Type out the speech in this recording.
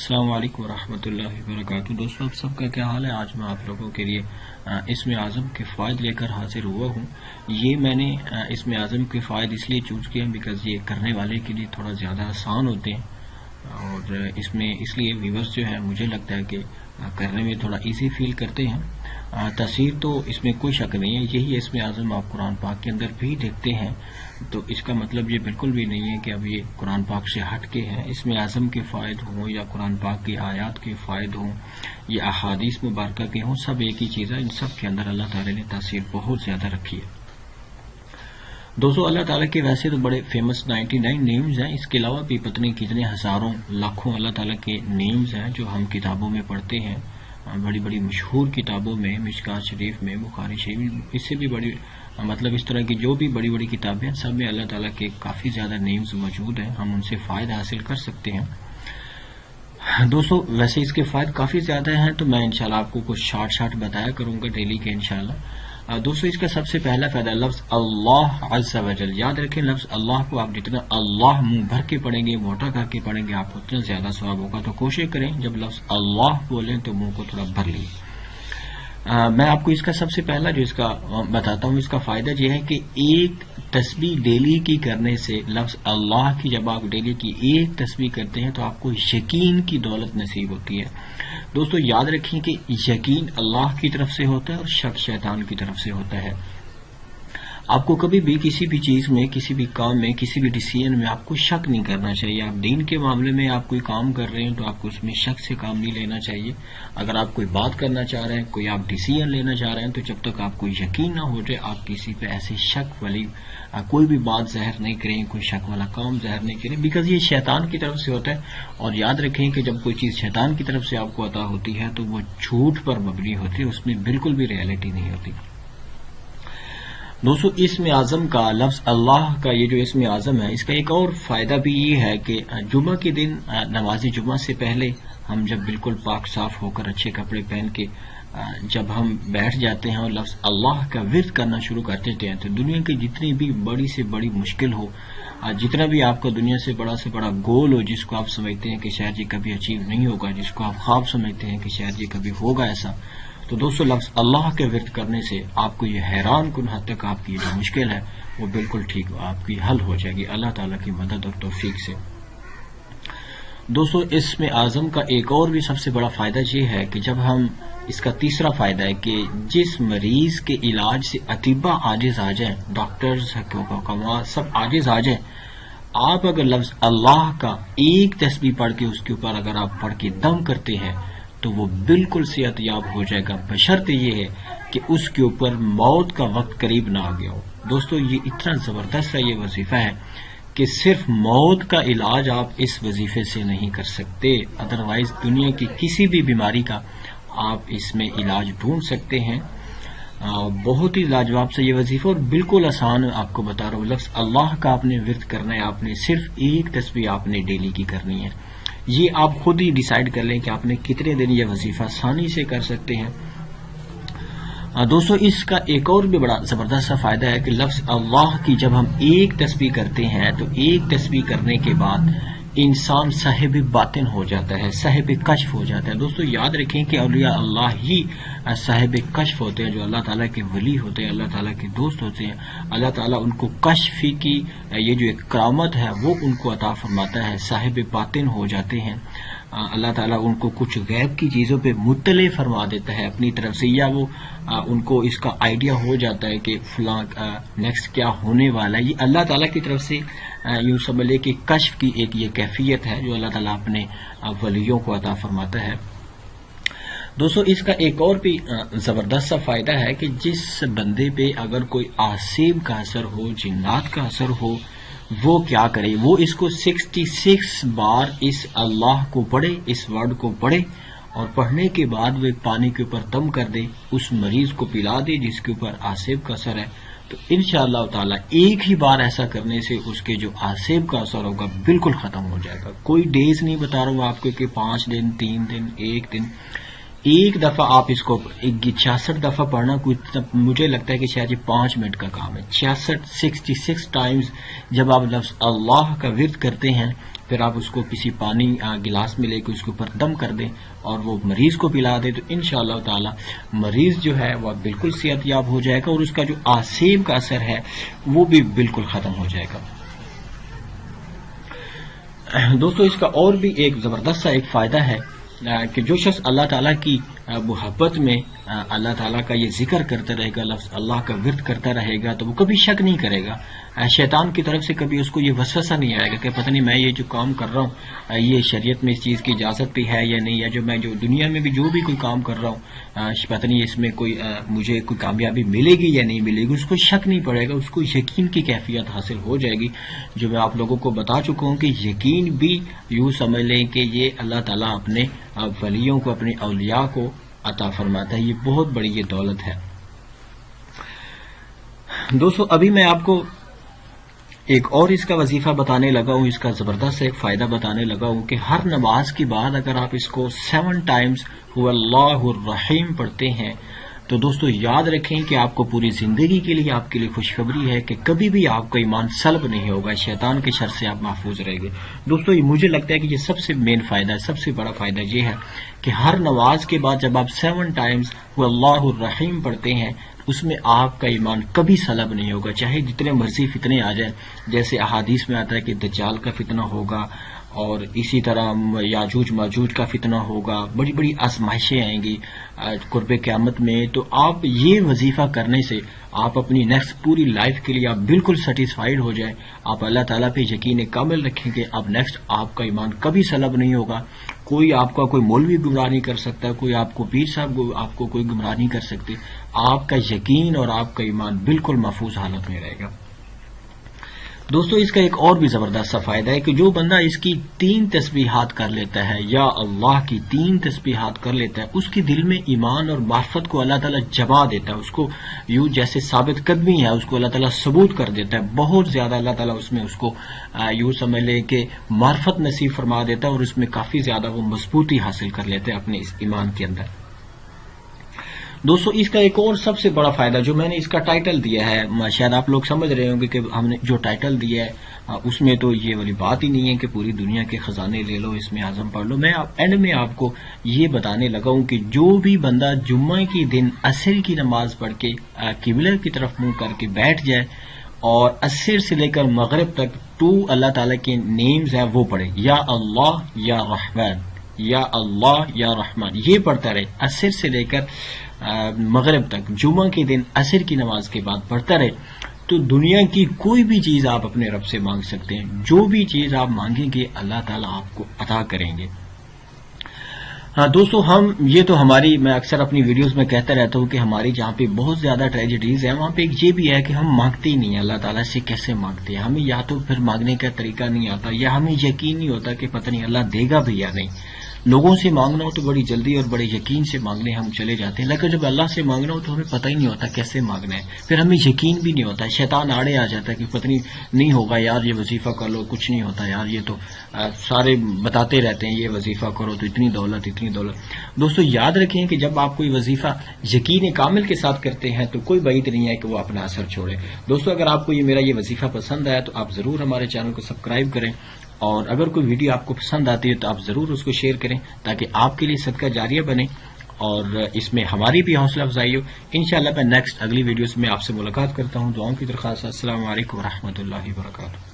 السلام علیکم ورحمۃ اللہ وبرکاتہ۔ دوستوں آپ سب کا کیا حال ہے؟ آج میں آپ لوگوں کے لیے اسم اعظم کے فوائد لے کر حاضر ہوا ہوں۔ یہ میں نے اسم اعظم کے فوائد اس لیے چوز کیا بیکاز یہ کرنے والے کے لیے تھوڑا زیادہ آسان ہوتے ہیں، اور اس لیے ویورز جو ہے مجھے لگتا ہے کہ کرنے میں تھوڑا ایزی فیل کرتے ہیں۔ تاثیر تو اس میں کوئی شک نہیں ہے، یہی اسم اعظم آپ قرآن پاک کے اندر بھی دیکھتے ہیں، تو اس کا مطلب یہ بالکل بھی نہیں ہے کہ اب یہ قرآن پاک سے ہٹ کے ہیں۔ اسم اعظم کے فائد ہوں یا قرآن پاک کی آیات کے فائد ہوں یا احادیث مبارکہ کے ہوں، سب ایک ہی چیز ہے، ان سب کے اندر اللہ تعالی نے تاثیر بہت زیادہ رکھی ہے۔ دوستو اللہ تعالیٰ کے ویسے تو بڑے فیمس 99 نیمز ہیں، اس کے علاوہ بھی پتہ نہیں کتنے ہزاروں لاکھوں اللہ تعالیٰ کے نیمز ہیں جو ہم کتابوں میں پڑھتے ہیں، بڑی بڑی مشہور کتابوں میں، مشکوٰۃ شریف میں، بخاری شریف میں، اس سے بھی بڑی مطلب اس طرح کی جو بھی بڑی بڑی کتابیں ہیں سب میں اللہ تعالیٰ کے کافی زیادہ نیمز موجود ہیں، ہم ان سے فائدہ حاصل کر سکتے ہیں۔ دوستو ویسے اس کے فائدے کافی زیادہ ہیں، تو میں انشاءاللہ آپ کو کچھ شارٹ بتایا کروں گا ڈیلی کے انشاءاللہ۔ دوستو اس کا سب سے پہلا فائدہ لفظ اللہ عز و جل، یاد رکھیں لفظ اللہ کو آپ جتنا اللہ منہ بھر کے پڑھیں گے، موٹا کر کے پڑھیں گے، آپ اتنا زیادہ ثواب ہوگا، تو کوشش کریں جب لفظ اللہ بولیں تو منہ کو تھوڑا بھر لیے۔ میں آپ کو اس کا سب سے پہلا جو اس کا بتاتا ہوں، اس کا فائدہ یہ ہے کہ ایک تسبیح ڈیلی کی کرنے سے، لفظ اللہ کی جب آپ ڈیلی کی ایک تسبیح کرتے ہیں تو آپ کو یقین کی دولت نصیب ہوتی ہے۔ دوستو یاد رکھیں کہ یقین اللہ کی طرف سے ہوتا ہے اور شک شیطان کی طرف سے ہوتا ہے۔ آپ کو کبھی بھی کسی بھی چیز میں، کسی بھی کام میں، کسی بھی ڈیسیژن میں آپ کو شک نہیں کرنا چاہیے۔ آپ دین کے معاملے میں آپ کوئی کام کر رہے ہیں تو آپ کو اس میں شک سے کام نہیں لینا چاہیے۔ اگر آپ کوئی بات کرنا چاہ رہے ہیں، کوئی آپ ڈیسیژن لینا چاہ رہے ہیں، تو جب تک آپ کو یقین نہ ہو جائے آپ کسی پہ ایسے شک والی کوئی بھی بات ظاہر نہیں کریں، کوئی شک والا کام ظاہر نہیں کریں، بیکاز یہ شیطان کی طرف سے ہوتا ہے۔ اور یاد رکھیں کہ جب کوئی چیز شیطان کی طرف سے آپ کو عطا ہوتی ہے تو وہ جھوٹ پر مبنی ہوتی ہے، اس میں بالکل بھی ریئلٹی نہیں ہوتی۔ دوستو اسم اعظم کا، لفظ اللہ کا یہ جو اسم اعظم ہے، اس کا ایک اور فائدہ بھی یہ ہے کہ جمعہ کے دن نماز جمعہ سے پہلے ہم جب بالکل پاک صاف ہو کر اچھے کپڑے پہن کے جب ہم بیٹھ جاتے ہیں اور لفظ اللہ کا ورد کرنا شروع کر دیتے ہیں، تو دنیا کی جتنی بھی بڑی سے بڑی مشکل ہو، جتنا بھی آپ کا دنیا سے بڑا گول ہو جس کو آپ سمجھتے ہیں کہ شاید یہ کبھی اچیو نہیں ہوگا، جس کو آپ خواب سمجھتے ہیں کہ شاید یہ کبھی ہوگا ایسا، تو دوستو لفظ اللہ کے ورد کرنے سے آپ کو یہ حیران کن حد تک آپ کی جو مشکل ہے وہ بالکل ٹھیک آپ کی حل ہو جائے گی اللہ تعالیٰ کی مدد اور توفیق سے۔ دوستو اسم اعظم کا ایک اور بھی سب سے بڑا فائدہ یہ ہے کہ جب ہم، اس کا تیسرا فائدہ ہے کہ جس مریض کے علاج سے اطباء عاجز آ جائیں، ڈاکٹرز حکماء سب عاجز آ جائیں، آپ اگر لفظ اللہ کا ایک تسبیح پڑھ کے اس کے اوپر اگر آپ پڑھ کے دم کرتے ہیں تو وہ بالکل صحت یاب ہو جائے گا، بشرط یہ ہے کہ اس کے اوپر موت کا وقت قریب نہ آ گیا ہو۔ دوستو یہ اتنا زبردست ہے یہ وظیفہ ہے کہ صرف موت کا علاج آپ اس وظیفے سے نہیں کر سکتے، ادروائز دنیا کی کسی بھی بیماری کا آپ اس میں علاج ڈھونڈ سکتے ہیں۔ بہت ہی لاجواب سے یہ وظیفہ اور بالکل آسان آپ کو بتا رہا ہوں، لفظ اللہ کا آپ نے ورد کرنا ہے، آپ نے صرف ایک تسبیح آپ نے ڈیلی کی کرنی ہے۔ یہ آپ خود ہی ڈیسائیڈ کر لیں کہ آپ نے کتنے دن یہ وظیفہ آسانی سے کر سکتے ہیں۔ دوستو اس کا ایک اور بھی بڑا زبردست سا فائدہ ہے کہ لفظ اللہ کی جب ہم ایک تسبیح کرتے ہیں تو ایک تسبیح کرنے کے بعد انسان صاحب باطن ہو جاتا ہے، صاحب کشف ہو جاتا ہے۔ دوستو یاد رکھیں کہ اولیاء اللہ ہی صاحب کشف ہوتے ہیں، جو اللہ تعالیٰ کے ولی ہوتے ہیں، اللہ تعالیٰ کے دوست ہوتے ہیں، اللہ تعالیٰ ان کو کشف کی یہ جو ایک کرامت ہے وہ ان کو عطا فرماتا ہے، صاحب باطن ہو جاتے ہیں۔ اللہ تعالیٰ ان کو کچھ غیب کی چیزوں پہ مطلع فرما دیتا ہے اپنی طرف سے، یا وہ ان کو اس کا آئیڈیا ہو جاتا ہے کہ فلاں نیکسٹ کیا ہونے والا ہے۔ یہ اللہ تعالیٰ کی طرف سے یوں سمجھ لے کہ کشف کی ایک یہ کیفیت ہے جو اللہ تعالیٰ اپنے ولیوں کو عطا فرماتا ہے۔ دوستو اس کا ایک اور بھی زبردست سا فائدہ ہے کہ جس بندے پہ اگر کوئی آسیب کا اثر ہو، جنات کا اثر ہو، وہ کیا کرے، وہ اس کو 66 بار اس اللہ کو پڑھے، اس ورڈ کو پڑھے، اور پڑھنے کے بعد وہ ایک پانی کے اوپر دم کر دے، اس مریض کو پلا دے جس کے اوپر آسیب کا اثر ہے، تو انشاءاللہ تعالی ایک ہی بار ایسا کرنے سے اس کے جو آسیب کا اثر ہوگا بالکل ختم ہو جائے گا۔ کوئی ڈیز نہیں بتا رہا ہوں آپ کو کہ 5 دن، 3 دن، 1 دن، ایک دفعہ آپ اس کو 66 دفعہ پڑھنا، کوئی مجھے لگتا ہے کہ شاید یہ 5 منٹ کا کام ہے۔ 66 ٹائمز جب آپ لفظ اللہ کا ورد کرتے ہیں پھر آپ اس کو کسی پانی گلاس میں لے کے اس کے اوپر دم کر دیں اور وہ مریض کو پلا دیں، تو انشاءاللہ تعالی مریض جو ہے وہ بالکل صحت یاب ہو جائے گا اور اس کا جو آسیب کا اثر ہے وہ بھی بالکل ختم ہو جائے گا۔ دوستو اس کا اور بھی ایک زبردست سا ایک فائدہ ہے کہ جو شخص اللہ تعالیٰ کی محبت میں اللہ تعالیٰ کا یہ ذکر کرتا رہے گا، لفظ اللہ کا ورد کرتا رہے گا، تو وہ کبھی شک نہیں کرے گا، شیطان کی طرف سے کبھی اس کو یہ وسوسہ نہیں آئے گا کہ پتہ نہیں میں یہ جو کام کر رہا ہوں یہ شریعت میں اس چیز کی اجازت بھی ہے یا نہیں، یا جو میں جو دنیا میں بھی جو بھی کوئی کام کر رہا ہوں پتہ نہیں اس میں کوئی مجھے کوئی کامیابی ملے گی یا نہیں ملے گی، اس کو شک نہیں پڑے گا، اس کو یقین کی کیفیت حاصل ہو جائے گی، جو میں آپ لوگوں کو بتا چکا ہوں کہ یقین بھی یوں سمجھ لیں کہ یہ اللہ تعالیٰ اپنے ولیوں کو، اپنے اولیاء کو عطا فرماتا ہے، یہ بہت بڑی یہ دولت ہے۔ دوستو ابھی میں آپ کو ایک اور اس کا وظیفہ بتانے لگا ہوں، اس کا زبردست ایک فائدہ بتانے لگا ہوں کہ ہر نماز کے بعد اگر آپ اس کو 7 ٹائمز هو اللہ الرحیم پڑھتے ہیں تو دوستو یاد رکھیں کہ آپ کو پوری زندگی کے لیے آپ کے لیے خوشخبری ہے کہ کبھی بھی آپ کا ایمان سلب نہیں ہوگا، شیطان کے شر سے آپ محفوظ رہیں گے۔ دوستو یہ مجھے لگتا ہے کہ یہ سب سے مین فائدہ ہے، سب سے بڑا فائدہ یہ ہے کہ ہر نماز کے بعد جب آپ 7 ٹائمز هو اللہ الرحیم پڑھتے ہیں اس میں آپ کا ایمان کبھی سلب نہیں ہوگا، چاہے جتنے مرضی فتنے آ جائیں، جیسے احادیث میں آتا ہے کہ دجال کا فتنہ ہوگا اور اسی طرح یاجوج ماجوج کا فتنہ ہوگا، بڑی بڑی آزمائشیں آئیں گی قرب قیامت میں، تو آپ یہ وظیفہ کرنے سے آپ اپنی نیکسٹ پوری لائف کے لیے آپ بالکل سیٹسفائیڈ ہو جائیں، آپ اللہ تعالیٰ پہ یقین کامل رکھیں کہ اب نیکسٹ آپ کا ایمان کبھی سلب نہیں ہوگا، کوئی آپ کا کوئی مولوی گمراہ نہیں کر سکتا، کوئی آپ کو پیر صاحب آپ کو کوئی گمراہ نہیں کر سکتے، آپ کا یقین اور آپ کا ایمان بالکل محفوظ حالت میں رہے گا۔ دوستو اس کا ایک اور بھی زبردست سا فائدہ ہے کہ جو بندہ اس کی 3 تسبیحات کر لیتا ہے، یا اللہ کی 3 تسبیحات کر لیتا ہے، اس کے دل میں ایمان اور معرفت کو اللہ تعالیٰ جما دیتا ہے، اس کو یوں جیسے ثابت قدمی ہے اس کو اللہ تعالیٰ ثبوت کر دیتا ہے، بہت زیادہ اللہ تعالیٰ اس میں اس کو یوں سمجھ لے کہ معرفت نصیب فرما دیتا ہے اور اس میں کافی زیادہ وہ مضبوطی حاصل کر لیتے ہیں اپنے اس ایمان کے اندر۔ دوستو اس کا ایک اور سب سے بڑا فائدہ جو میں نے اس کا ٹائٹل دیا ہے، شاید آپ لوگ سمجھ رہے ہوں گے کہ ہم نے جو ٹائٹل دیا ہے اس میں تو یہ والی بات ہی نہیں ہے کہ پوری دنیا کے خزانے لے لو، اس میں اعظم پڑھ لو، میں اینڈ میں آپ کو یہ بتانے لگا ہوں کہ جو بھی بندہ جمعہ کے دن عصر کی نماز پڑھ کے قبلہ کی طرف منہ کر کے بیٹھ جائے اور عصر سے لے کر مغرب تک 2 اللہ تعالیٰ کے نیمز ہیں وہ پڑھے، یا اللہ یا رحمان، یا اللہ یا رحمان، یہ پڑھتا رہے عصر سے لے کر مغرب تک، جمعہ کے دن عصر کی نماز کے بعد پڑھتا رہے، تو دنیا کی کوئی بھی چیز آپ اپنے رب سے مانگ سکتے ہیں، جو بھی چیز آپ مانگیں گے اللہ تعالیٰ آپ کو عطا کریں گے۔ ہاں دوستو یہ تو ہماری، میں اکثر اپنی ویڈیوز میں کہتا رہتا ہوں کہ ہماری جہاں پہ بہت زیادہ ٹریجڈیز ہیں وہاں پہ ایک یہ بھی ہے کہ ہم مانگتے ہی نہیں ہیں، اللہ تعالیٰ سے کیسے مانگتے ہیں، ہمیں یا تو پھر مانگنے کا طریقہ نہیں آتا یا ہمیں یقین نہیں ہوتا کہ پتہ نہیں اللہ دے گا بھی یا نہیں۔ لوگوں سے مانگنا ہو تو بڑی جلدی اور بڑے یقین سے مانگنے ہم چلے جاتے ہیں، لیکن جب اللہ سے مانگنا ہو تو ہمیں پتہ ہی نہیں ہوتا کیسے مانگنا ہے، پھر ہمیں یقین بھی نہیں ہوتا، شیطان آڑے آ جاتا ہے کہ پتہ نہیں ہوگا یار، یہ وظیفہ کر لو کچھ نہیں ہوتا یار، یہ تو سارے بتاتے رہتے ہیں یہ وظیفہ کرو تو اتنی دولت اتنی دولت۔ دوستو یاد رکھیں کہ جب آپ کوئی وظیفہ یقین کامل کے ساتھ کرتے ہیں تو کوئی بعید نہیں ہے کہ وہ اپنا اثر چھوڑے۔ دوستو اگر آپ کو یہ میرا یہ وظیفہ پسند آیا تو آپ ضرور ہمارے چینل کو سبسکرائب کریں، اور اگر کوئی ویڈیو آپ کو پسند آتی ہے تو آپ ضرور اس کو شیئر کریں تاکہ آپ کے لیے صدقہ جاریہ بنے اور اس میں ہماری بھی حوصلہ افزائی ہو۔ انشاءاللہ میں نیکسٹ اگلی ویڈیوز میں آپ سے ملاقات کرتا ہوں۔ دعاؤں کی درخواست، السلام علیکم ورحمۃ اللہ وبرکاتہ۔